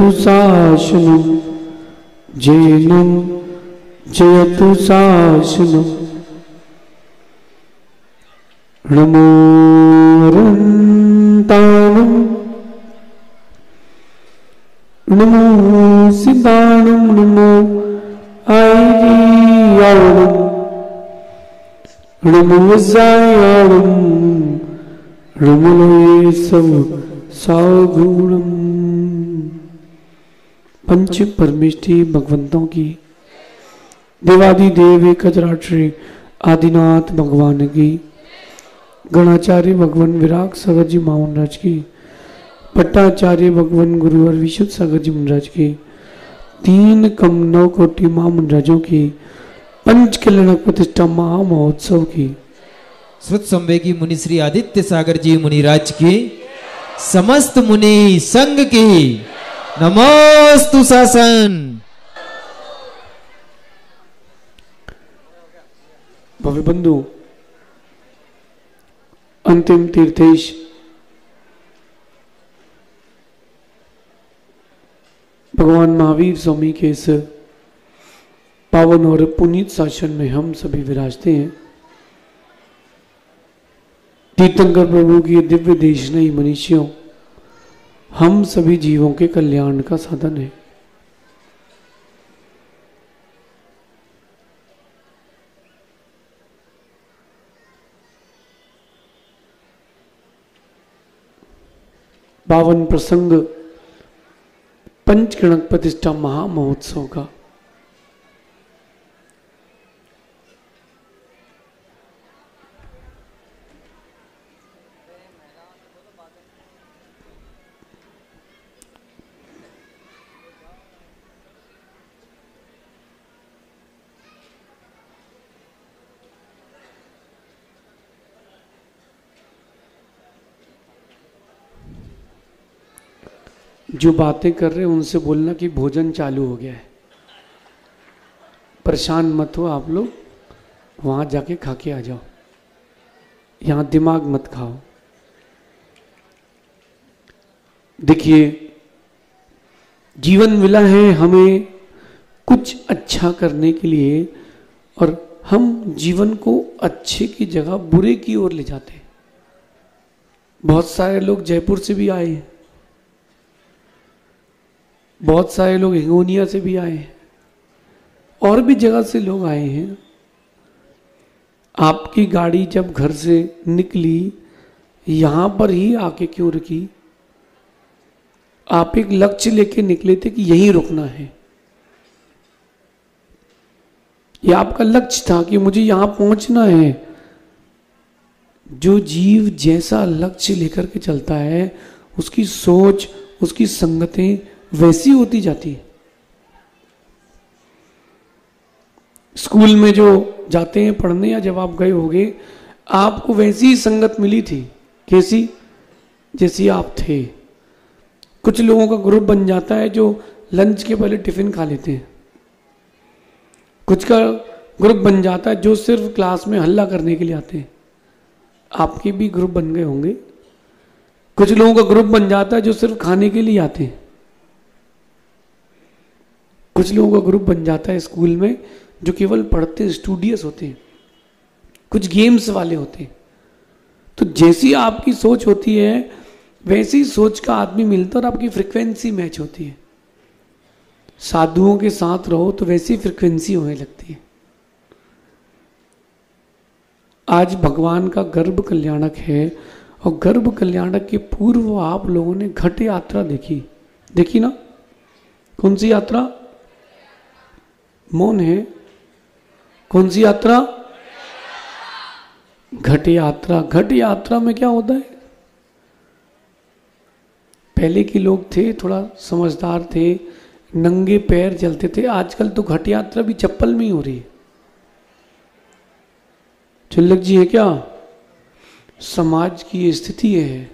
जयतु शासनं जैनं जयतु शासनं नमो रन्तानं नमो सिद्धानं नमो आयर्याणं नमो जायाणं नमो सब सागुणम। पंच परमेष्ठी भगवंतों की देवादिदेव एकराट्री आदिनाथ भगवान की, गणाचार्य भगवान विराग सागर जी महाराज की, पट्टाचार्य भगवान गुरुवर विशुद्ध सागर जी महाराज की, 3 कम 9 कोटि महामंडराजों की, पंच कल्याण प्रतिष्ठा महामहोत्सव की, श्रुत संवेगी मुनि श्री आदित्य सागर जी मुनिराज की, समस्त मुनि संघ की नमोस्तु शासन। भव्य बंधु, अंतिम तीर्थेश भगवान महावीर स्वामी के इस पावन और पुनीत शासन में हम सभी विराजते हैं। तीर्थंकर प्रभु की दिव्य देशनाई मनुष्यों हम सभी जीवों के कल्याण का साधन है। पावन प्रसंग पंचगणक प्रतिष्ठा महामहोत्सव का जो बातें कर रहे हैं उनसे बोलना कि भोजन चालू हो गया है। परेशान मत हो आप लोग, वहां जाके खा के आ जाओ, यहां दिमाग मत खाओ। देखिए, जीवन मिला है हमें कुछ अच्छा करने के लिए और हम जीवन को अच्छे की जगह बुरे की ओर ले जाते हैं। बहुत सारे लोग जयपुर से भी आए हैं, बहुत सारे लोग हिंगोनिया से भी आए हैं, और भी जगह से लोग आए हैं। आपकी गाड़ी जब घर से निकली यहां पर ही आके क्यों रुकी? आप एक लक्ष्य लेके निकले थे कि यहीं रुकना है। यह आपका लक्ष्य था कि मुझे यहां पहुंचना है। जो जीव जैसा लक्ष्य लेकर के चलता है उसकी सोच, उसकी संगतें वैसी होती जाती है। स्कूल में जो जाते हैं पढ़ने या जब आप गए होंगे आपको वैसी ही संगत मिली थी। कैसी? जैसी आप थे। कुछ लोगों का ग्रुप बन जाता है जो लंच के पहले टिफिन खा लेते हैं। कुछ का ग्रुप बन जाता है जो सिर्फ क्लास में हल्ला करने के लिए आते हैं। आपके भी ग्रुप बन गए होंगे। कुछ लोगों का ग्रुप बन जाता है जो सिर्फ खाने के लिए आते हैं। कुछ लोगों का ग्रुप बन जाता है स्कूल में जो केवल पढ़ते स्टूडियस होते हैं। कुछ गेम्स वाले होते हैं। तो जैसी आपकी सोच होती है वैसी सोच का आदमी मिलता है और आपकी फ्रिक्वेंसी मैच होती है। साधुओं के साथ रहो तो वैसी फ्रिक्वेंसी होने लगती है। आज भगवान का गर्भ कल्याणक है और गर्भ कल्याणक के पूर्व आप लोगों ने घट यात्रा देखी ना? कौन सी यात्रा? मौन है। कौन सी यात्रा? घट यात्रा। घट यात्रा में क्या होता है? पहले के लोग थे थोड़ा समझदार थे, नंगे पैर चलते थे। आजकल तो घट यात्रा भी चप्पल में ही हो रही है। चिल्लक जी है क्या? समाज की स्थिति है।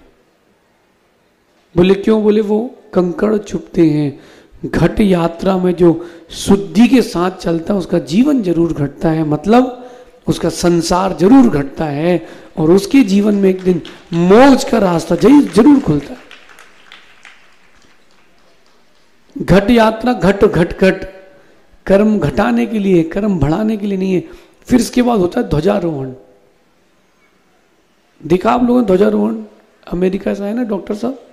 बोले क्यों? बोले वो कंकड़ चुभते हैं। घट यात्रा में जो शुद्धि के साथ चलता है उसका जीवन जरूर घटता है, मतलब उसका संसार जरूर घटता है और उसके जीवन में एक दिन मोक्ष का रास्ता जरूर खुलता है। घट यात्रा घट घट घट, कर्म घटाने के लिए, कर्म बढ़ाने के लिए नहीं है। फिर इसके बाद होता है ध्वजारोहण। देखा आप लोगों ने ध्वजारोहण? अमेरिका से आए ना डॉक्टर साहब।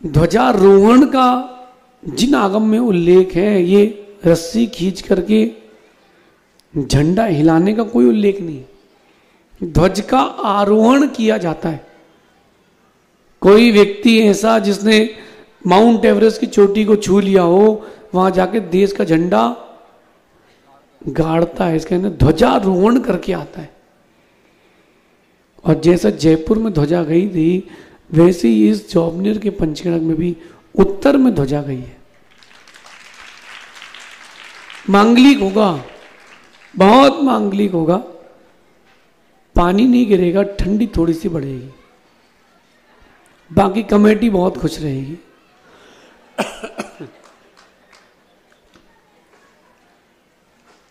ध्वजारोहण का जिन आगम में उल्लेख है, ये रस्सी खींच करके झंडा हिलाने का कोई उल्लेख नहीं। ध्वज का आरोहण किया जाता है। कोई व्यक्ति ऐसा जिसने माउंट एवरेस्ट की चोटी को छू लिया हो, वहां जाके देश का झंडा गाड़ता है, इसके अंदर ध्वजारोहण करके आता है। और जैसा जयपुर में ध्वजा गई थी, वैसे ही इस जौबनेर के पंचगढ़ में भी उत्तर में ध्वजा गई है। मांगलिक होगा, बहुत मांगलिक होगा। पानी नहीं गिरेगा, ठंडी थोड़ी सी बढ़ेगी, बाकी कमेटी बहुत खुश रहेगी।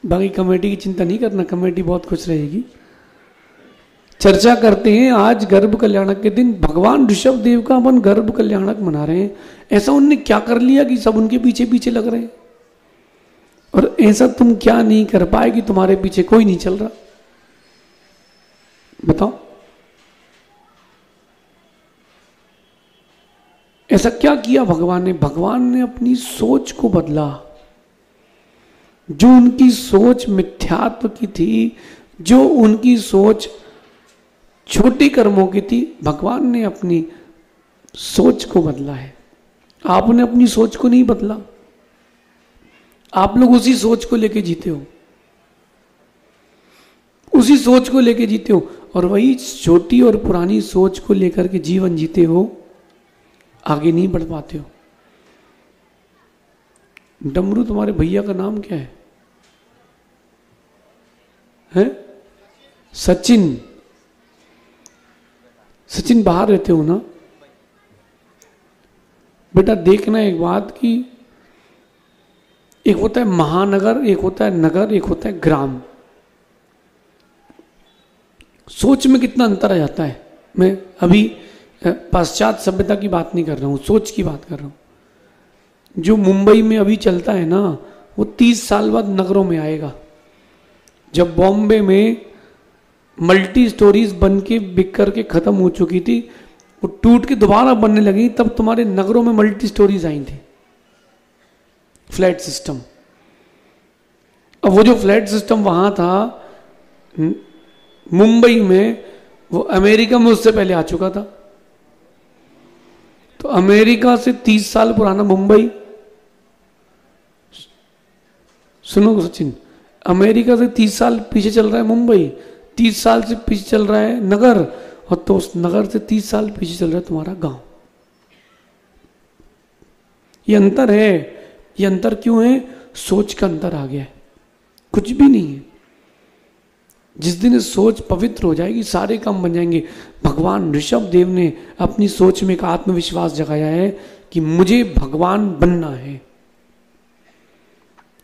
बाकी कमेटी की चिंता नहीं करना, कमेटी बहुत खुश रहेगी। चर्चा करते हैं आज गर्भ कल्याणक के दिन भगवान ऋषभ देव का अपन गर्भ कल्याणक मना रहे हैं। ऐसा उनने क्या कर लिया कि सब उनके पीछे पीछे लग रहे हैं? और ऐसा तुम क्या नहीं कर पाए कि तुम्हारे पीछे कोई नहीं चल रहा? बताओ, ऐसा क्या किया भगवान ने? भगवान ने अपनी सोच को बदला। जो उनकी सोच मिथ्यात्व की थी, जो उनकी सोच छोटे कर्मों की थी, भगवान ने अपनी सोच को बदला है। आपने अपनी सोच को नहीं बदला। आप लोग उसी सोच को लेके जीते हो, उसी सोच को लेके जीते हो, और वही छोटी और पुरानी सोच को लेकर के जीवन जीते हो, आगे नहीं बढ़ पाते हो। डमरू तुम्हारे भैया का नाम क्या है? हैं? सचिन। सचिन बाहर रहते हो ना बेटा? देखना एक बात कि एक होता है महानगर, एक होता है नगर, एक होता है ग्राम। सोच में कितना अंतर आ जाता है। मैं अभी पाश्चात्य सभ्यता की बात नहीं कर रहा हूं, सोच की बात कर रहा हूं। जो मुंबई में अभी चलता है ना, वो 30 साल बाद नगरों में आएगा। जब बॉम्बे में मल्टी स्टोरीज बन के बिक करके खत्म हो चुकी थी, वो टूट के दोबारा बनने लगी, तब तुम्हारे नगरों में मल्टी स्टोरीज आई थी, फ्लैट सिस्टम। अब वो जो फ्लैट सिस्टम वहां था मुंबई में, वो अमेरिका में उससे पहले आ चुका था। तो अमेरिका से 30 साल पुराना मुंबई, सुनो सचिन, अमेरिका से 30 साल पीछे चल रहा है मुंबई, 30 साल से पीछे चल रहा है नगर, और तो उस नगर से 30 साल पीछे चल रहा है तुम्हारा गांव। ये अंतर है। ये अंतर क्यों है? सोच का अंतर आ गया है, कुछ भी नहीं है। जिस दिन ये सोच पवित्र हो जाएगी, सारे काम बन जाएंगे। भगवान ऋषभ देव ने अपनी सोच में एक आत्मविश्वास जगाया है कि मुझे भगवान बनना है।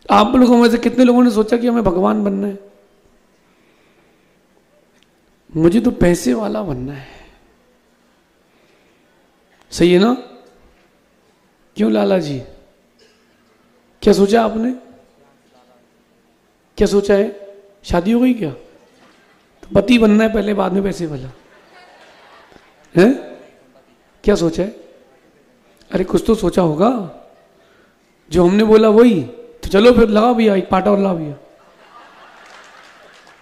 आप लोगों में से कितने लोगों ने सोचा कि हमें भगवान बनना है? मुझे तो पैसे वाला बनना है। सही है ना? क्यों लाला जी, क्या सोचा आपने? क्या सोचा है? शादी हो गई क्या? तो पति बनना है पहले, बाद में पैसे वाला है? क्या सोचा है? अरे कुछ तो सोचा होगा। जो हमने बोला वही तो चलो फिर लगा भैया, एक पाटा और ला भैया,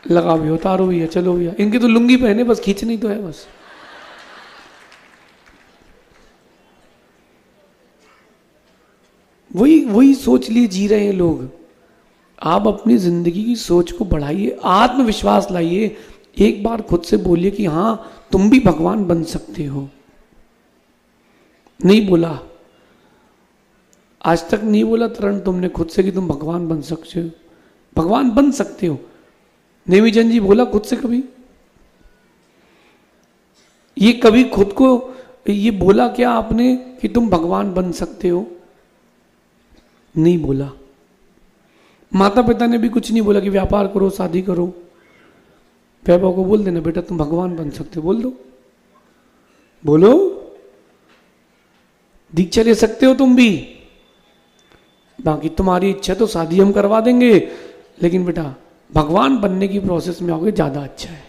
लगा भैया, उतारो भैया, चलो भैया। इनके तो लुंगी पहने, बस खींचनी तो है बस। वही वही सोच लिए जी रहे हैं लोग। आप अपनी जिंदगी की सोच को बढ़ाइए, आत्मविश्वास लाइए। एक बार खुद से बोलिए कि हाँ तुम भी भगवान बन सकते हो। नहीं बोला आज तक, नहीं बोला तरण तुमने खुद से कि तुम भगवान बन सकते हो? भगवान बन सकते हो। नेमीचंद जी बोला खुद से कभी? ये कभी खुद को ये बोला क्या आपने कि तुम भगवान बन सकते हो? नहीं बोला। माता पिता ने भी कुछ नहीं बोला कि व्यापार करो, शादी करो। वैभव को बोल देना बेटा तुम भगवान बन सकते हो, बोल दो, बोलो। दीक्षा ले सकते हो तुम भी, बाकी तुम्हारी इच्छा तो शादी हम करवा देंगे, लेकिन बेटा भगवान बनने की प्रोसेस में आओगे ज्यादा अच्छा है।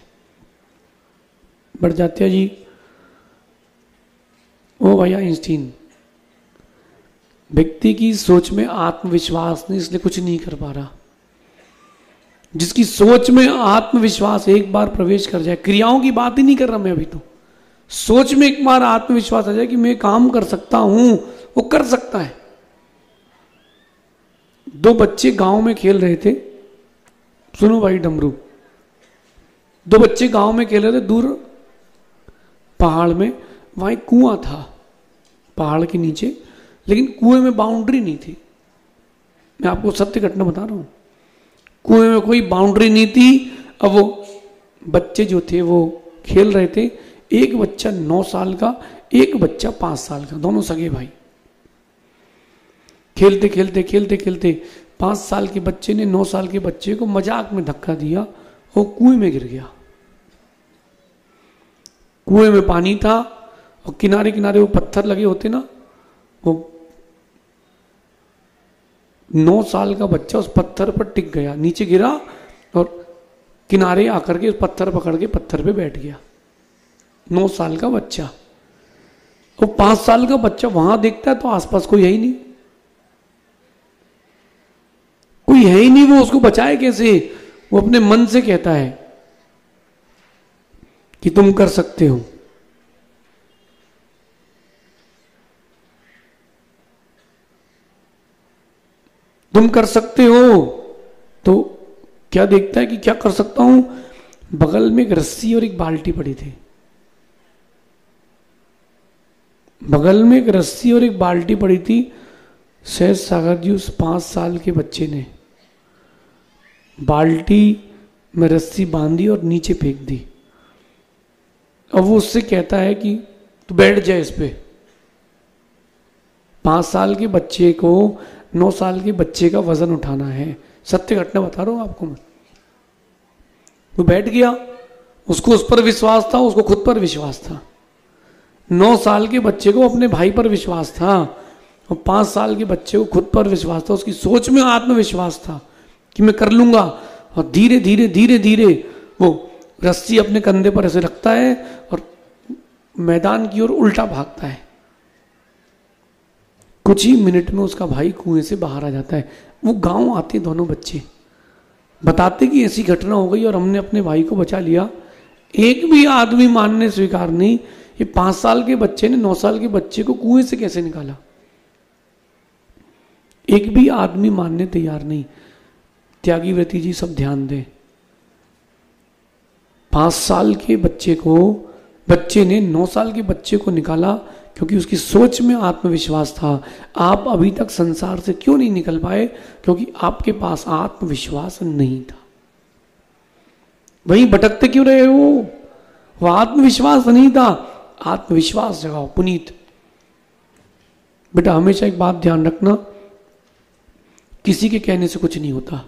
बढ़ जाते हैं जी। ओ भैया आइंस्टीन, व्यक्ति की सोच में आत्मविश्वास नहीं, इसलिए कुछ नहीं कर पा रहा। जिसकी सोच में आत्मविश्वास एक बार प्रवेश कर जाए, क्रियाओं की बात ही नहीं कर रहा मैं अभी, तो सोच में एक बार आत्मविश्वास आ जाए कि मैं काम कर सकता हूं, वो कर सकता है। दो बच्चे गांव में खेल रहे थे, सुनो भाई डमरू, दो बच्चे गांव में खेल रहे थे, दूर पहाड़ में, वहां एक कुआं था पहाड़ के नीचे, लेकिन कुएं में बाउंड्री नहीं थी। मैं आपको सत्य घटना बता रहा हूं, कुएं में कोई बाउंड्री नहीं थी। अब वो बच्चे जो थे वो खेल रहे थे, एक बच्चा 9 साल का, एक बच्चा 5 साल का, दोनों सगे भाई। खेलते खेलते खेलते खेलते 5 साल के बच्चे ने 9 साल के बच्चे को मजाक में धक्का दिया, वो कुएं में गिर गया। कुएं में पानी था और किनारे किनारे वो पत्थर लगे होते ना, वो 9 साल का बच्चा उस पत्थर पर टिक गया, नीचे गिरा और किनारे आकर के उस पत्थर पकड़ के पत्थर पे बैठ गया। 9 साल का बच्चा। वो 5 साल का बच्चा वहां देखता है तो आसपास कोई है ही नहीं, कोई है ही नहीं, वो उसको बचाए कैसे? वो अपने मन से कहता है कि तुम कर सकते हो। तुम कर सकते हो। तो क्या देखता है कि क्या कर सकता हूं? बगल में एक रस्सी और एक बाल्टी पड़ी थी, बगल में एक रस्सी और एक बाल्टी पड़ी थी। सहज सागर जी उस 5 साल के बच्चे ने बाल्टी में रस्सी बांधी और नीचे फेंक दी। अब वो उससे कहता है कि तू बैठ जाए इस पे। 5 साल के बच्चे को 9 साल के बच्चे का वजन उठाना है, सत्य घटना बता रहा हूं आपको मैं। वो बैठ गया, उसको उस पर विश्वास था, उसको खुद पर विश्वास था। 9 साल के बच्चे को अपने भाई पर विश्वास था और 5 साल के बच्चे को खुद पर विश्वास था। उसकी सोच में आत्मविश्वास था कि मैं कर लूंगा। और धीरे धीरे धीरे धीरे वो रस्सी अपने कंधे पर ऐसे रखता है और मैदान की ओर उल्टा भागता है। कुछ ही मिनट में उसका भाई कुएं से बाहर आ जाता है। वो गांव आते दोनों बच्चे, बताते कि ऐसी घटना हो गई और हमने अपने भाई को बचा लिया। एक भी आदमी मानने स्वीकार नहीं। ये 5 साल के बच्चे ने 9 साल के बच्चे को कुएं से कैसे निकाला, एक भी आदमी मानने तैयार नहीं। त्यागी व्रती जी सब ध्यान दें। 5 साल के बच्चे ने 9 साल के बच्चे को निकाला क्योंकि उसकी सोच में आत्मविश्वास था। आप अभी तक संसार से क्यों नहीं निकल पाए? क्योंकि आपके पास आत्मविश्वास नहीं था। वहीं भटकते क्यों रहे हो? वो आत्मविश्वास नहीं था। आत्मविश्वास जगाओ। पुनीत बेटा हमेशा एक बात ध्यान रखना, किसी के कहने से कुछ नहीं होता।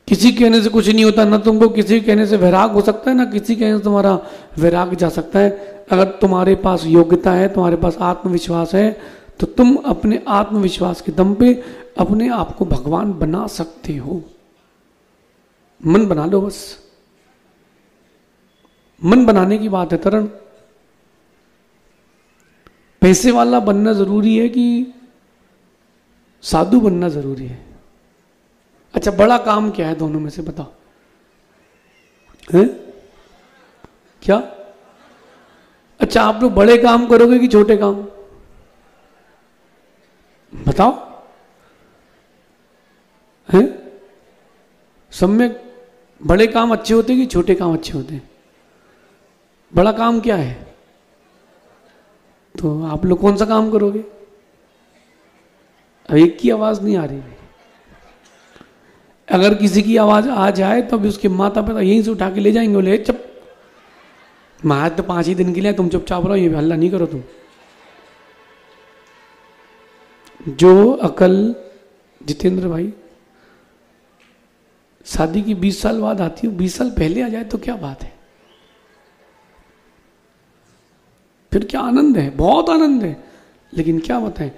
किसी कहने से कुछ नहीं होता। ना तुमको किसी कहने से वैराग हो सकता है, ना किसी कहने से तुम्हारा वैराग जा सकता है। अगर तुम्हारे पास योग्यता है, तुम्हारे पास आत्मविश्वास है, तो तुम अपने आत्मविश्वास के दम पे अपने आप को भगवान बना सकते हो। मन बना लो बस। मन बनाने की बात है तरण। पैसे वाला बनना जरूरी है कि साधु बनना जरूरी है? अच्छा बड़ा काम क्या है दोनों में से बताओ? है क्या? अच्छा आप लोग बड़े काम करोगे कि छोटे काम? बताओ। हैं? सम्यक बड़े काम अच्छे होते कि छोटे काम अच्छे होते हैं? बड़ा काम क्या है? तो आप लोग कौन सा काम करोगे? अब एक की आवाज नहीं आ रही। अगर किसी की आवाज आ जाए तो अभी उसके माता पिता यहीं से उठा के ले जाएंगे, बोले चुप, महाराज तो 5 ही दिन के लिए, तुम चुपचाप रहो, ये हल्ला नहीं करो तुम। जो अकल जितेंद्र भाई शादी की 20 साल बाद आती है, 20 साल पहले आ जाए तो क्या बात है? फिर क्या आनंद है, बहुत आनंद है। लेकिन क्या बताएं,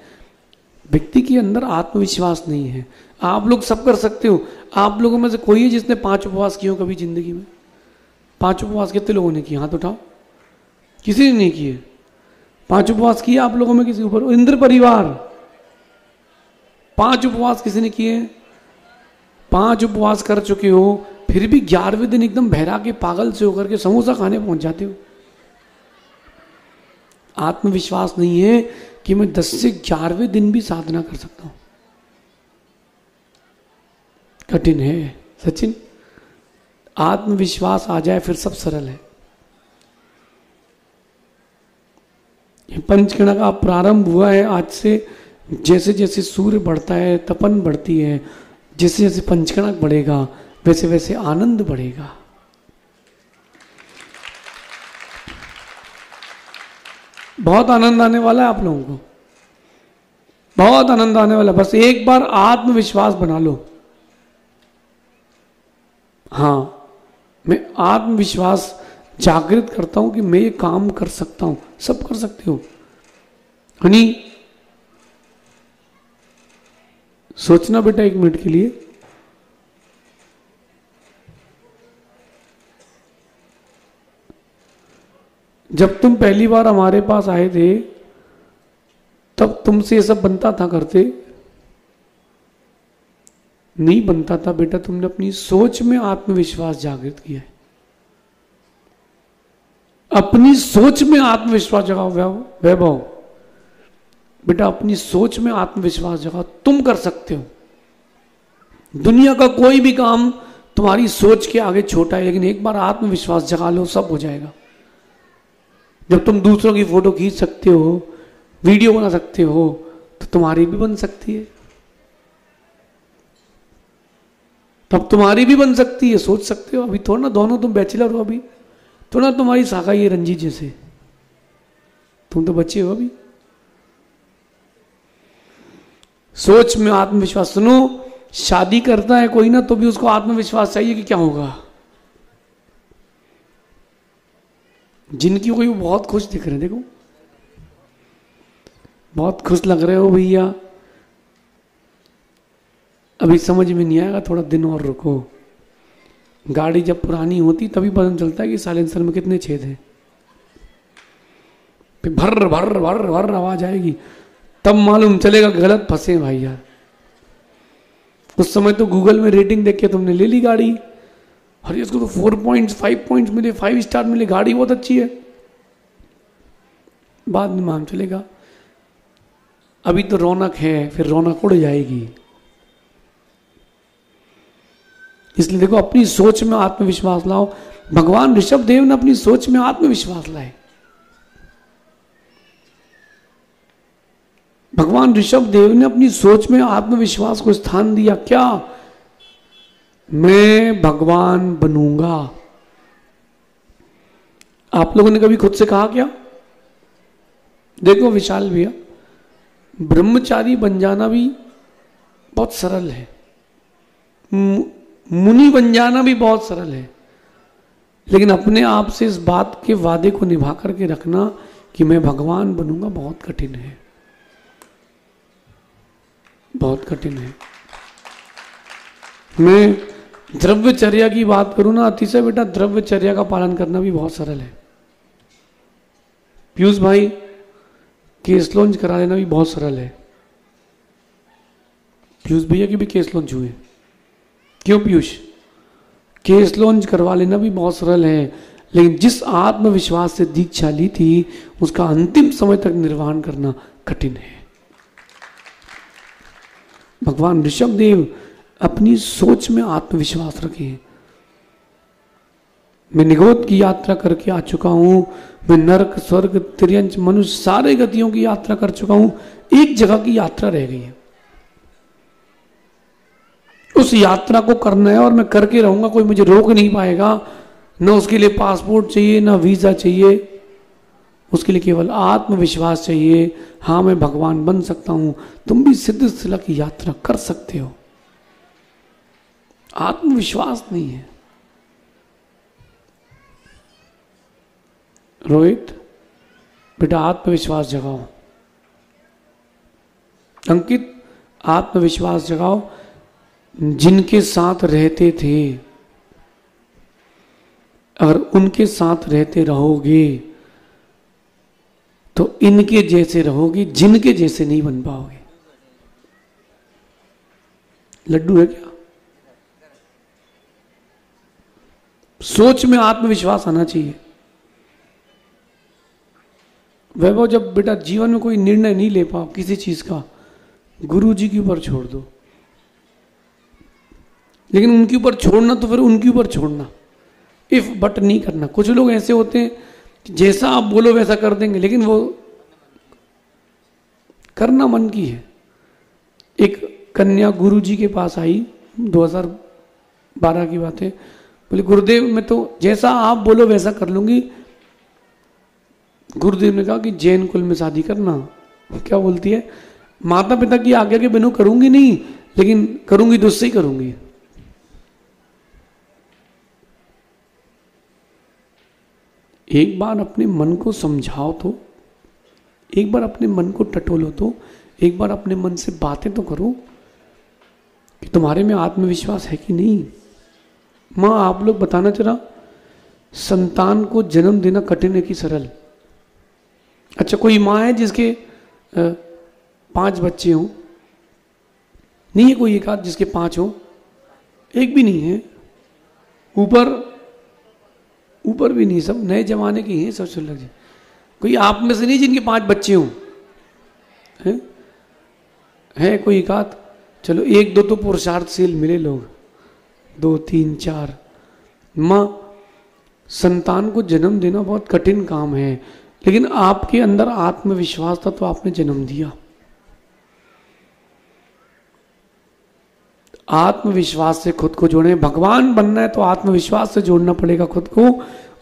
व्यक्ति के अंदर आत्मविश्वास नहीं है। आप लोग सब कर सकते हो। आप लोगों में से कोई है जिसने 5 उपवास किए हो कभी जिंदगी में? 5 उपवास कितने लोगों ने किए? हाथ उठाओ। किसी ने नहीं किए। 5 उपवास किए आप लोगों में किसी ऊपर? इंद्र परिवार 5 उपवास किसी ने किए? 5 उपवास कर चुके हो, फिर भी 11वें दिन एकदम बहरा के पागल से होकर के समोसा खाने पहुंच जाते हो। आत्मविश्वास नहीं है कि मैं 10 से 11वें दिन भी साधना कर सकता हूं। कठिन है सचिन। आत्मविश्वास आ जाए फिर सब सरल है। ये पंचकणा का प्रारंभ हुआ है आज से। जैसे जैसे सूर्य बढ़ता है, तपन बढ़ती है, जैसे जैसे पंचकणक बढ़ेगा वैसे वैसे आनंद बढ़ेगा। बहुत आनंद आने वाला है आप लोगों को, बहुत आनंद आने वाला है। बस एक बार आत्मविश्वास बना लो। हाँ, मैं आत्मविश्वास जागृत करता हूं कि मैं ये काम कर सकता हूं। सब कर सकते हो। हनी, सोचना बेटा 1 मिनट के लिए। जब तुम पहली बार हमारे पास आए थे तब तुमसे ये सब बनता था करते? नहीं बनता था बेटा। तुमने अपनी सोच में आत्मविश्वास जागृत किया है। अपनी सोच में आत्मविश्वास जगाओ वैभव। बेटा अपनी सोच में आत्मविश्वास जगाओ। तुम कर सकते हो। दुनिया का कोई भी काम तुम्हारी सोच के आगे छोटा है, लेकिन एक बार आत्मविश्वास जगा लो, सब हो जाएगा। जब तुम दूसरों की फोटो खींच सकते हो, वीडियो बना सकते हो, तो तुम्हारी भी बन सकती है। तब तुम्हारी भी बन सकती है। सोच सकते हो। अभी थोड़ा ना दोनों तुम बैचलर हो, अभी थोड़ा तुम्हारी शाखा ये रंजीत जैसे, तुम तो बच्चे हो अभी। सोच में आत्मविश्वास। सुनो, शादी करता है कोई ना तो भी उसको आत्मविश्वास चाहिए कि क्या होगा। जिनकी कोई वो बहुत खुश दिख रहे हैं, देखो बहुत खुश लग रहे हो भैया। अभी समझ में नहीं आएगा, थोड़ा दिन और रुको। गाड़ी जब पुरानी होती तभी पता चलता है कि साइलेंसर में कितने छेद हैं। फिर भर भर भर भर आवाज आएगी, तब मालूम चलेगा गलत फंसे भाई यार। उस समय तो गूगल में रेटिंग देख के तुमने ले ली गाड़ी, अरे इसको तो 4 पॉइंट्स 5 पॉइंट्स मिले, 5 स्टार मिले, गाड़ी बहुत अच्छी है। बाद में मालूम चलेगा अभी तो रौनक है, फिर रौनक उड़ जाएगी। इसलिए देखो, अपनी सोच में आत्मविश्वास लाओ। भगवान ऋषभ देव ने अपनी सोच में आत्मविश्वास लाए। भगवान ऋषभ देव ने अपनी सोच में आत्मविश्वास को स्थान दिया। क्या? मैं भगवान बनूंगा। आप लोगों ने कभी खुद से कहा क्या? देखो विशाल भैया, ब्रह्मचारी बन जाना भी बहुत सरल है, मुनि बन जाना भी बहुत सरल है, लेकिन अपने आप से इस बात के वादे को निभा करके रखना कि मैं भगवान बनूंगा बहुत कठिन है, बहुत कठिन है। मैं द्रव्यचर्या की बात करूं ना, अतिशय बेटा द्रव्यचर्या का पालन करना भी बहुत सरल है। पीयूष भाई, केस लॉन्च करा लेना भी बहुत सरल है। पीयूष भैया की भी केस लॉन्च हुए। क्यों पीयूष? केस लॉन्च करवा लेना भी बहुत सरल है, लेकिन जिस आत्मविश्वास से दीक्षा ली थी उसका अंतिम समय तक निर्वहन करना कठिन है। भगवान ऋषभ देव अपनी सोच में आत्मविश्वास रखें। मैं निगोद की यात्रा करके आ चुका हूं, मैं नरक स्वर्ग तिर्यंच मनुष्य सारे गतियों की यात्रा कर चुका हूं, एक जगह की यात्रा रह गई है, उस यात्रा को करना है और मैं करके रहूंगा। कोई मुझे रोक नहीं पाएगा। न उसके लिए पासपोर्ट चाहिए, ना वीजा चाहिए, उसके लिए केवल आत्मविश्वास चाहिए। हाँ, मैं भगवान बन सकता हूं। तुम भी सिद्ध शिला की यात्रा कर सकते हो। आत्मविश्वास नहीं है। रोहित, बेटा आत्मविश्वास जगाओ। अंकित आत्मविश्वास जगाओ। जिनके साथ रहते थे अगर उनके साथ रहते रहोगे तो इनके जैसे रहोगे, जिनके जैसे नहीं बन पाओगे। लड्डू है क्या? सोच में आत्मविश्वास आना चाहिए। वैभव, जब बेटा जीवन में कोई निर्णय नहीं ले पाओ किसी चीज का, गुरु जी के ऊपर छोड़ दो। लेकिन उनके ऊपर छोड़ना तो फिर उनके ऊपर छोड़ना, इफ बट नहीं करना। कुछ लोग ऐसे होते हैं कि जैसा आप बोलो वैसा कर देंगे, लेकिन वो करना मन की है। एक कन्या गुरु जी के पास आई, 2012 की बात है, बोले गुरुदेव मैं तो जैसा आप बोलो वैसा कर लूंगी। गुरुदेव ने कहा कि जैन कुल में शादी करना। क्या बोलती है? माता पिता की आज्ञा के बिना करूंगी नहीं, लेकिन करूंगी तो उससे ही करूंगी। एक बार अपने मन को समझाओ तो, एक बार अपने मन को टटोलो तो, एक बार अपने मन से बातें तो करो कि तुम्हारे में आत्मविश्वास है कि नहीं। मां, आप लोग बताना जरा, संतान को जन्म देना कठिन है कि सरल? अच्छा, कोई मां है जिसके 5 बच्चे हों? नहीं है कोई एक आध जिसके 5 हो? एक भी नहीं है। ऊपर भी नहीं, सब नए जमाने के हैं, सब लग जाए। कोई आप में से नहीं जिनके 5 बच्चे हों? है कोई एक आध? चलो 1-2 तो पुरुषार्थशील मिले लोग, 2, 3, 4। मां, संतान को जन्म देना बहुत कठिन काम है, लेकिन आपके अंदर आत्मविश्वास था तो आपने जन्म दिया। आत्मविश्वास से खुद को जोड़ें। भगवान बनना है तो आत्मविश्वास से जोड़ना पड़ेगा खुद को,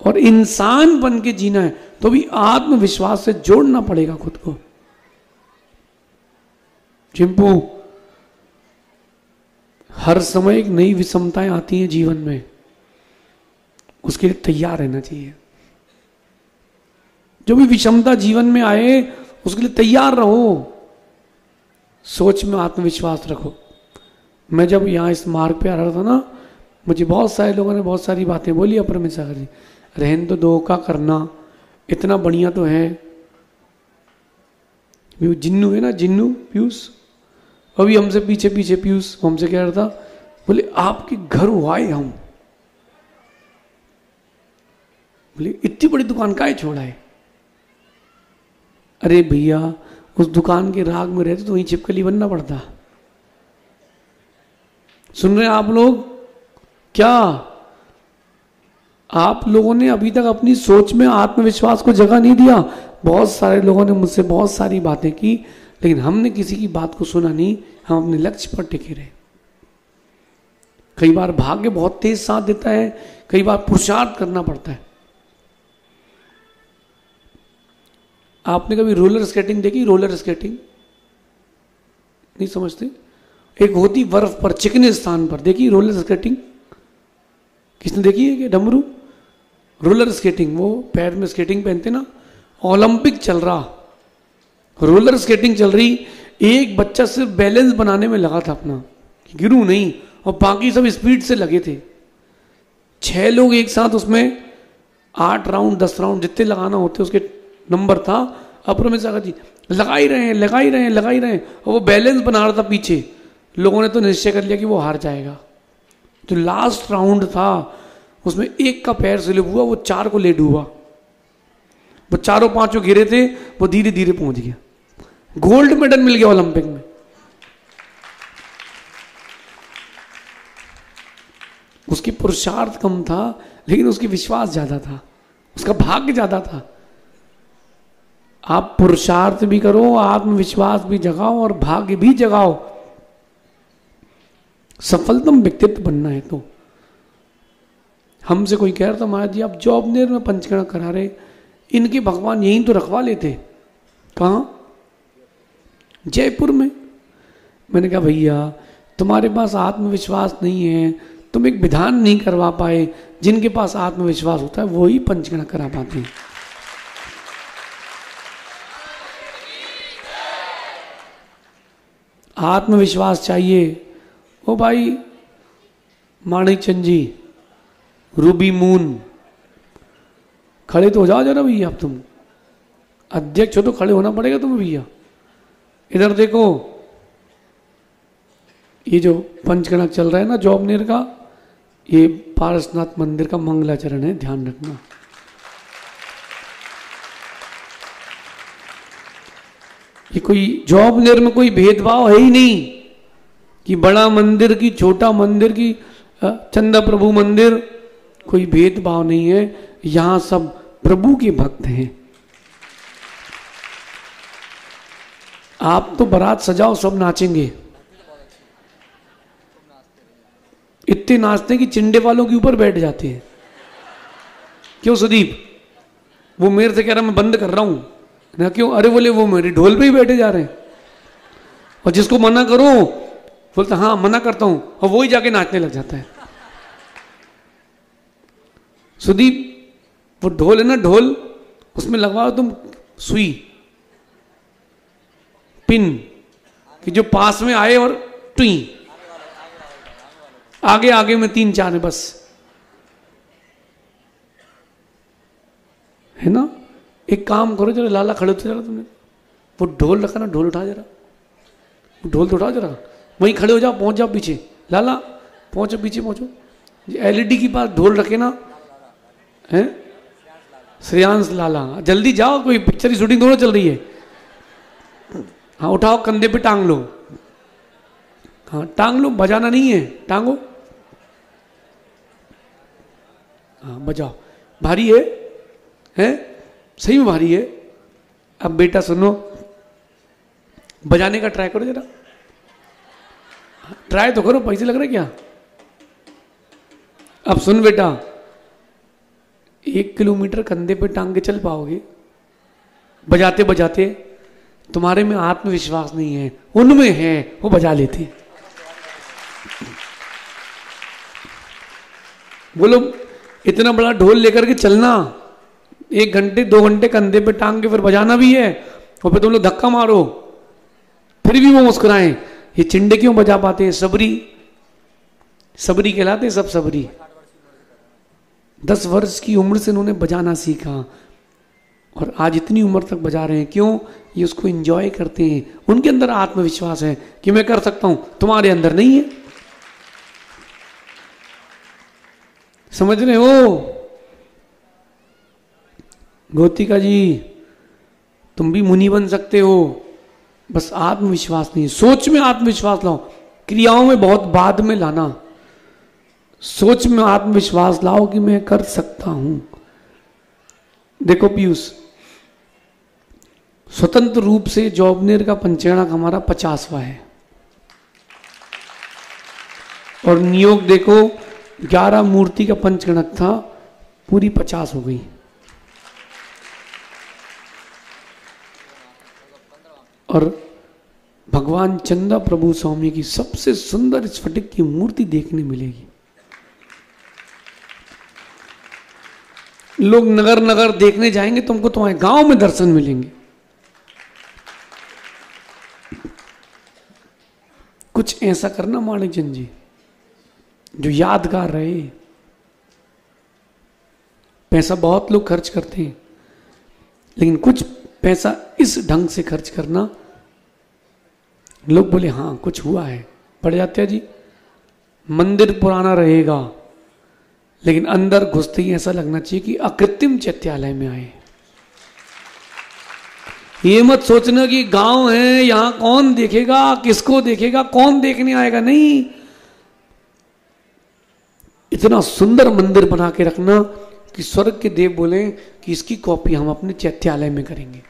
और इंसान बन के जीना है तो भी आत्मविश्वास से जोड़ना पड़ेगा खुद को। चिंपू, हर समय एक नई विषमताएं आती हैं जीवन में, उसके लिए तैयार रहना चाहिए। जो भी विषमता जीवन में आए उसके लिए तैयार रहो। सोच में आत्मविश्वास रखो। मैं जब यहां इस मार्ग पे आ रहा था ना, मुझे बहुत सारे लोगों ने बहुत सारी बातें बोली। अपरमित सागर जी, रहन तो दो का करना, इतना बढ़िया तो है। जिन्नू है ना, जिन्नू पीयूष, अभी हमसे पीछे पीयूष हमसे कह रहा था, बोले आपके घर आए हम, बोले इतनी बड़ी दुकान काहे छोड़ा है? अरे भैया, उस दुकान के राग में रहते तो वहीं छिपकली बनना पड़ता। सुन रहे हैं आप लोग? क्या आप लोगों ने अभी तक अपनी सोच में आत्मविश्वास को जगह नहीं दिया? बहुत सारे लोगों ने मुझसे बहुत सारी बातें की, लेकिन हमने किसी की बात को सुना नहीं। हम अपने लक्ष्य पर टिके रहे। कई बार भाग्य बहुत तेज साथ देता है, कई बार पुरुषार्थ करना पड़ता है। आपने कभी रोलर स्केटिंग देखी? रोलर स्केटिंग नहीं समझते? एक होती बर्फ पर, चिकने स्थान पर, देखी रोलर स्केटिंग? किसने देखी है? कि डमरू रोलर स्केटिंग, वो पैर में स्केटिंग पहनते ना। ओलंपिक चल रहा, रोलर स्केटिंग चल रही, एक बच्चा सिर्फ बैलेंस बनाने में लगा था अपना, गिरू नहीं, और बाकी सब स्पीड से लगे थे। 6 लोग एक साथ उसमें 8 राउंड 10 राउंड जितने लगाना होते उसके नंबर था। अपरमित सागर जी लगा ही रहे हैं, और वो बैलेंस बना रहा था पीछे। लोगों ने तो निश्चय कर लिया कि वो हार जाएगा। जो लास्ट राउंड था उसमें एक का पैर स्लिप हुआ, वो 4 को ले डूबा। वो 4-5 गिरे थे, वो धीरे धीरे पहुंच गया, गोल्ड मेडल मिल गया ओलंपिक में। उसकी पुरुषार्थ कम था, लेकिन उसकी विश्वास ज्यादा था, उसका भाग्य ज्यादा था। आप पुरुषार्थ भी करो, आत्मविश्वास भी जगाओ और भाग्य भी जगाओ। सफलतम व्यक्तित्व बनना है तो। हमसे कोई कह रहा था, महाराज जी आप जॉबनेर में पंचकर्मा करा रहे, इनके भगवान यहीं तो रखवा लेते। कहाँ? जयपुर में। मैंने कहा भैया तुम्हारे पास आत्मविश्वास नहीं है, तुम एक विधान नहीं करवा पाए। जिनके पास आत्मविश्वास होता है वो ही पंचकर्मा करा पाते हैं। आत्मविश्वास चाहिए। ओ भाई माणिक चंद जी, रूबी मून, खड़े तो हो जाओ जरा भैया। अब तुम अध्यक्ष हो तो खड़े होना पड़ेगा तुम्हें भैया। इधर देखो, ये जो पंचगणक चल रहा है ना जॉबनेर का, ये पारसनाथ मंदिर का मंगलाचरण है, ध्यान रखना। ये कोई जॉबनेर में कोई भेदभाव है ही नहीं कि बड़ा मंदिर की छोटा मंदिर की चंदा प्रभु मंदिर, कोई भेदभाव नहीं है। यहां सब प्रभु के भक्त हैं। आप तो बारात सजाओ, सब नाचेंगे, इतने नाचते हैं कि चिंडे वालों के ऊपर बैठ जाते हैं। क्यों सुदीप? वो मेरे से कह रहा मैं बंद कर रहा हूं ना। क्यों? अरे बोले वो मेरे ढोल पे ही बैठे जा रहे हैं, और जिसको मना करो बोलता हाँ मना करता हूं, और वो ही जाके नाचने लग जाता है। सुदीप वो ढोल है ना, ढोल उसमें लगवाओ तुम सुई पिन कि जो पास में आए और टुई, आगे आगे में 3-4 है बस, है ना। एक काम करो जरा, लाला खड़े होते जरा, तुमने वो ढोल रखा ना, ढोल उठा जरा, ढोल तो उठा जरा, वहीं खड़े हो जाओ, पहुंच जाओ पीछे। लाला पहुंचो, पीछे पहुंचो। एलईडी के पास ढोल रखे ना, हैं श्रेयांश लाला, जल्दी जाओ, कोई पिक्चर की शूटिंग दोनों चल रही है। हाँ उठाओ, कंधे पे टांग लो, हाँ टांग लो, बजाना नहीं है, टांगो, हाँ बजाओ। भारी है, सही में भारी है। अब बेटा सुनो, बजाने का ट्राई करो जरा, ट्राई तो करो, पैसे लग रहे क्या? अब सुन बेटा, 1 किलोमीटर कंधे पे टांग के चल पाओगे बजाते बजाते? तुम्हारे में आत्मविश्वास नहीं है, उनमें है, वो बजा लेते। बोलो इतना बड़ा ढोल लेकर के चलना, 1 घंटे 2 घंटे कंधे पे टांग के फिर बजाना भी है, और फिर तुम लोग धक्का मारो फिर भी वो मुस्कुराएं। ये चिंडे क्यों बजा पाते हैं? सबरी, सबरी कहलाते सब सबरी। 10 वर्ष की उम्र से उन्होंने बजाना सीखा और आज इतनी उम्र तक बजा रहे हैं। क्यों? ये उसको एंजॉय करते हैं, उनके अंदर आत्मविश्वास है कि मैं कर सकता हूं, तुम्हारे अंदर नहीं है। समझ रहे हो? गौतिका जी तुम भी मुनि बन सकते हो, बस आत्मविश्वास नहीं, सोच में आत्मविश्वास लाओ, क्रियाओं में बहुत बाद में लाना। सोच में आत्मविश्वास लाओ कि मैं कर सकता हूं। देखो पीयूष, स्वतंत्र रूप से जॉबनेर का पंचगणक हमारा 50वां है, और नियोग देखो 11 मूर्ति का पंचगणक था, पूरी 50 हो गई। और भगवान चंदा प्रभु स्वामी की सबसे सुंदर स्फटिक की मूर्ति देखने मिलेगी। लोग नगर नगर देखने जाएंगे, तुमको तुम्हारे गांव में दर्शन मिलेंगे। कुछ ऐसा करना माणिक चंद जी जो यादगार रहे। पैसा बहुत लोग खर्च करते हैं, लेकिन कुछ पैसा इस ढंग से खर्च करना, लोग बोले हाँ कुछ हुआ है, पड़ जाते हैं जी। मंदिर पुराना रहेगा, लेकिन अंदर घुसते ही ऐसा लगना चाहिए कि अकृत्रिम चैत्यालय में आए। ये मत सोचना कि गांव है, यहां कौन देखेगा, किसको देखेगा, कौन देखने आएगा, नहीं। इतना सुंदर मंदिर बना के रखना कि स्वर्ग के देव बोले कि इसकी कॉपी हम अपने चैत्यालय में करेंगे,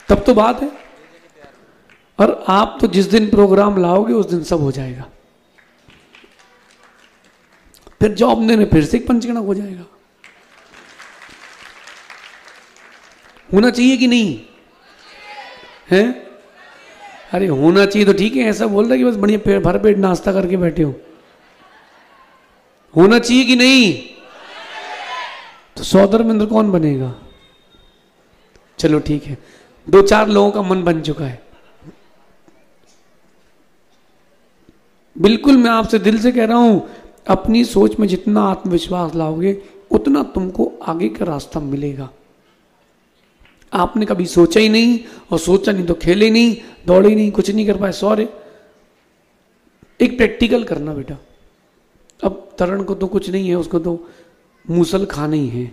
तब तो बात है। और आप तो जिस दिन प्रोग्राम लाओगे उस दिन सब हो जाएगा। फिर जॉब ने फिर से एक पंचगणक हो जाएगा। होना चाहिए कि नहीं है? अरे होना चाहिए तो ठीक है, ऐसा बोल रहा है कि बस बढ़िया पेट भर पेट नाश्ता करके बैठे हो। होना चाहिए कि नहीं? तो 100 धर्मेंद्र कौन बनेगा? चलो ठीक है, 2-4 लोगों का मन बन चुका है। बिल्कुल मैं आपसे दिल से कह रहा हूं, अपनी सोच में जितना आत्मविश्वास लाओगे उतना तुमको आगे का रास्ता मिलेगा। आपने कभी सोचा ही नहीं, और सोचा नहीं तो खेले नहीं, दौड़े नहीं, कुछ नहीं कर पाए, सॉरी। एक प्रैक्टिकल करना बेटा। अब तरण को तो कुछ नहीं है, उसको तो मूसल खाना ही है।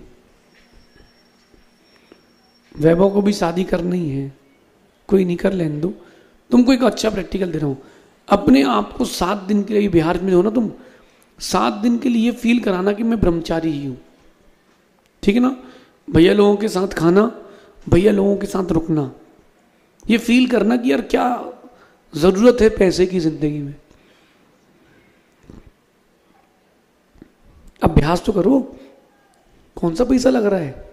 वैभव को भी शादी करनी है, कोई नहीं, कर लेने दो। तुमको एक अच्छा प्रैक्टिकल दे रहा हूं। अपने आप को 7 दिन के लिए, बिहार में हो ना तुम, 7 दिन के लिए फील कराना कि मैं ब्रह्मचारी ही हूं, ठीक है ना। भैया लोगों के साथ खाना, भैया लोगों के साथ रुकना, ये फील करना कि यार क्या जरूरत है पैसे की जिंदगी में। अभ्यास तो करो, कौन सा पैसा लग रहा है,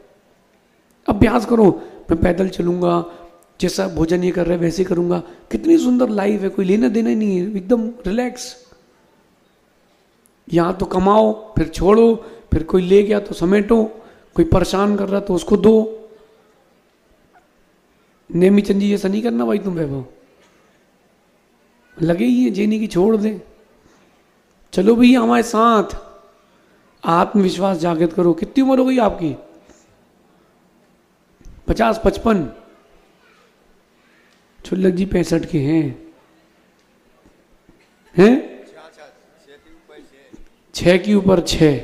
अभ्यास करो। मैं पैदल चलूंगा, जैसा भोजन ये कर रहे वैसे करूंगा। कितनी सुंदर लाइफ है, कोई लेना देना ही नहीं है, एकदम रिलैक्स। यहां तो कमाओ फिर छोड़ो, फिर कोई ले गया तो समेटो, कोई परेशान कर रहा तो उसको दो। नेमी चंद जी ऐसा नहीं करना भाई, तुम वैभव लगे ही है जेनी की छोड़ दे। चलो भैया हमारे साथ, आत्मविश्वास जागृत करो। कितनी उम्र हो गई आपकी? 50-55। छुल्लक जी 65 के हैं? 6 के ऊपर 6।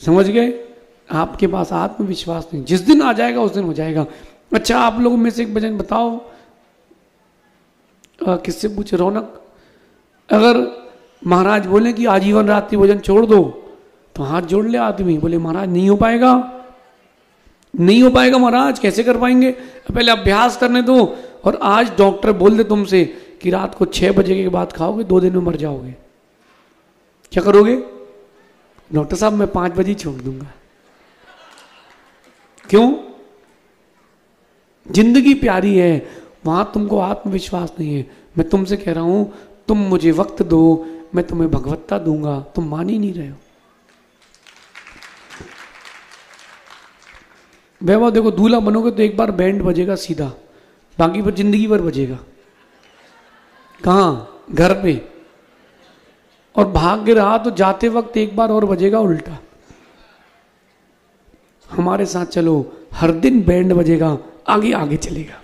समझ गए? आपके पास आत्मविश्वास नहीं, जिस दिन आ जाएगा उस दिन हो जाएगा। अच्छा, आप लोगों में से एक भजन बताओ, किससे पूछे? रौनक। अगर महाराज बोले कि आजीवन रात्रि भोजन छोड़ दो, तो हाथ जोड़ ले आदमी, बोले महाराज नहीं हो पाएगा, नहीं हो पाएगा महाराज, कैसे कर पाएंगे? पहले अभ्यास करने दो। और आज डॉक्टर बोल दे तुमसे कि रात को 6 बजे के बाद खाओगे, 2 दिन में मर जाओगे, क्या करोगे? डॉक्टर साहब मैं 5 बजे छोड़ दूंगा। क्यों? जिंदगी प्यारी है, वहां तुमको आत्मविश्वास नहीं है। मैं तुमसे कह रहा हूं, तुम मुझे वक्त दो, मैं तुम्हें भगवत्ता दूंगा। तुम मान ही नहीं रहे हो। वैभव देखो, दूल्हा बनोगे तो एक बार बैंड बजेगा सीधा, बाकी पर जिंदगी भर बजेगा। कहां? घर पे। और भाग्य रहा तो जाते वक्त एक बार और बजेगा उल्टा। हमारे साथ चलो, हर दिन बैंड बजेगा, आगे आगे चलेगा।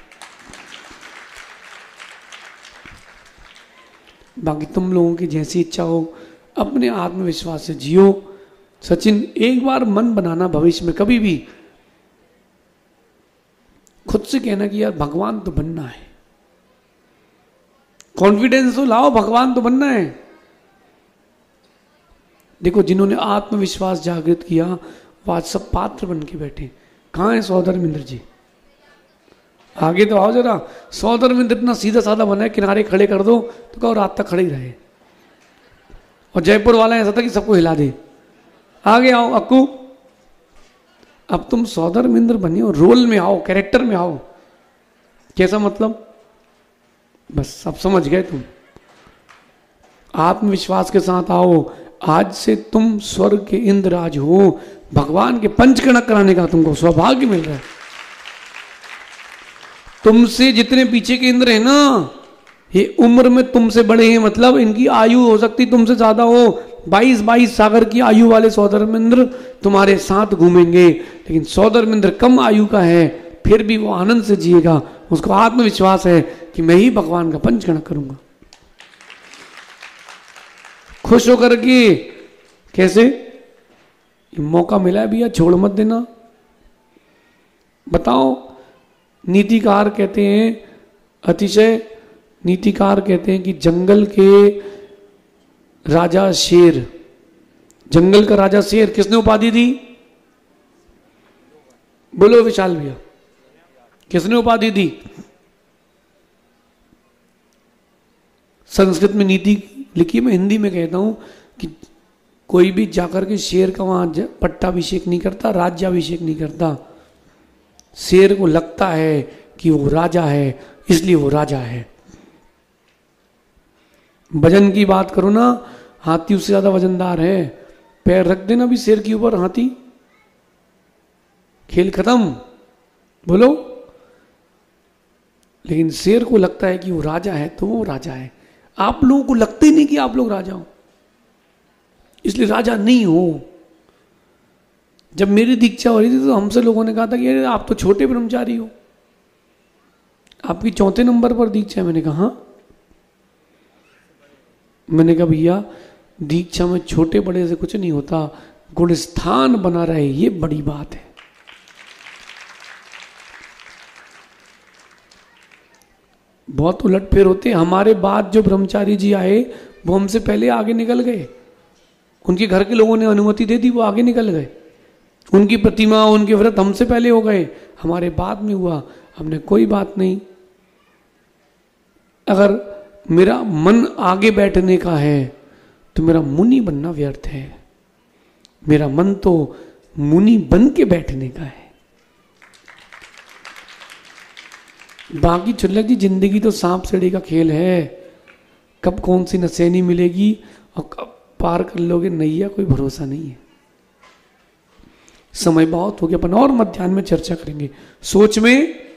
बाकी तुम लोगों की जैसी इच्छा हो, अपने आत्मविश्वास से जियो। सचिन, एक बार मन बनाना भविष्य में कभी भी खुद से कहना कि यार भगवान तो बनना है। कॉन्फिडेंस तो लाओ, भगवान तो बनना है। देखो, जिन्होंने आत्मविश्वास जागृत किया वो आज सब पात्र बन के बैठे। कहां है सौधर्मेंद्र जी? आगे तो आओ जरा। सौधर्मेंद्र इतना सीधा साधा बना है, किनारे खड़े कर दो तो कहो रात तक खड़े ही रहे। और जयपुर वाला ऐसा था कि सबको हिला दे। आगे आओ अक्कू, अब तुम सौधर्मेंद्र बनी हो, रोल में आओ, कैरेक्टर में आओ। कैसा मतलब? बस अब समझ गए तुम। आत्मविश्वास के साथ आओ। आज से तुम स्वर्ग के इंद्रराज हो। भगवान के पंचकणक कराने का तुमको सौभाग्य मिल रहा है। तुमसे जितने पीछे के इंद्र है ना, ये उम्र में तुमसे बड़े हैं, मतलब इनकी आयु हो सकती तुमसे ज्यादा हो। 22 सागर की आयु वाले सौधर्मेंद्र तुम्हारे साथ घूमेंगे, लेकिन सौधर्मेंद्र कम आयु का है, फिर भी वो आनंद से जिएगा। उसको आत्मविश्वास है कि मैं ही भगवान का पंचकणक करूंगा, खुश होकर के। कैसे? ये मौका मिला है भैया, छोड़ मत देना। बताओ, नीतिकार कहते हैं, अतिशय नीतिकार कहते हैं कि जंगल के राजा शेर, जंगल का राजा शेर किसने उपाधि दी? बोलो विशाल भैया, किसने उपाधि दी? संस्कृत में नीति लिखी, मैं हिंदी में कहता हूं कि कोई भी जाकर के शेर का वहां पट्टाभिषेक नहीं करता, राज्याभिषेक नहीं करता। शेर को लगता है कि वो राजा है, इसलिए वो राजा है। वजन की बात करो ना, हाथी उससे ज्यादा वजनदार है। पैर रख देना भी शेर के ऊपर, हाथी, खेल खत्म। बोलो। लेकिन शेर को लगता है कि वो राजा है तो वो राजा है। आप लोगों को लगता ही नहीं कि आप लोग राजा हो, इसलिए राजा नहीं हो। जब मेरी दीक्षा हो रही थी तो हमसे लोगों ने कहा था कि अरे आप तो छोटे ब्रह्मचारी हो, आपकी 4थे नंबर पर दीक्षा है। मैंने कहा हाँ। मैंने कहा भैया दीक्षा में छोटे बड़े से कुछ नहीं होता, गुण स्थान बना रहे ये बड़ी बात है। बहुत उलटफेर होते। हमारे बाद जो ब्रह्मचारी जी आए वो हमसे पहले आगे निकल गए, उनके घर के लोगों ने अनुमति दे दी, वो आगे निकल गए। उनकी प्रतिमा उनके व्रत हमसे पहले हो गए, हमारे बाद में हुआ। हमने कोई बात नहीं। अगर मेरा मन आगे बैठने का है तो मेरा मुनि बनना व्यर्थ है। मेरा मन तो मुनि बन के बैठने का है। बाकी चुल्लक जी जिंदगी तो सांप सीढ़ी का खेल है, कब कौन सी नशेनी मिलेगी और कब पार कर लोगे नैया, कोई भरोसा नहीं है। समय बहुत हो गया, अपन और मध्याह्न में चर्चा करेंगे। सोच में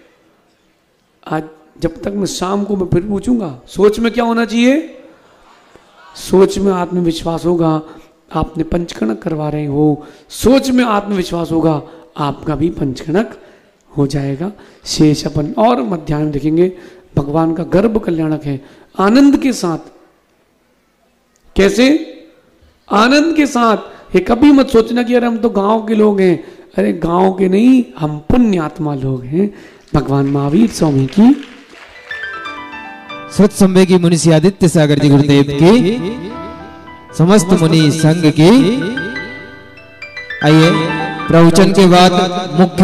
आज जब तक मैं शाम को मैं फिर पूछूंगा, सोच में क्या होना चाहिए? सोच में आत्मविश्वास होगा, आपने पंचकणक करवा रहे हो, सोच में आत्मविश्वास होगा, आपका भी पंचकणक हो जाएगा। शेष अपन और मध्याह्न देखेंगे। भगवान का गर्भ कल्याणक है, आनंद के साथ। कैसे? आनंद के साथ। ये कभी मत सोचना कि अरे हम तो गांव के लोग हैं। अरे गांव के नहीं, हम पुण्यात्मा लोग हैं। भगवान महावीर स्वामी की सत्संबे की मुनि श्री आदित्य सागर जी गुरुदेव की, समस्त मुनि संघ की। आइए प्रवचन के बाद मुख्य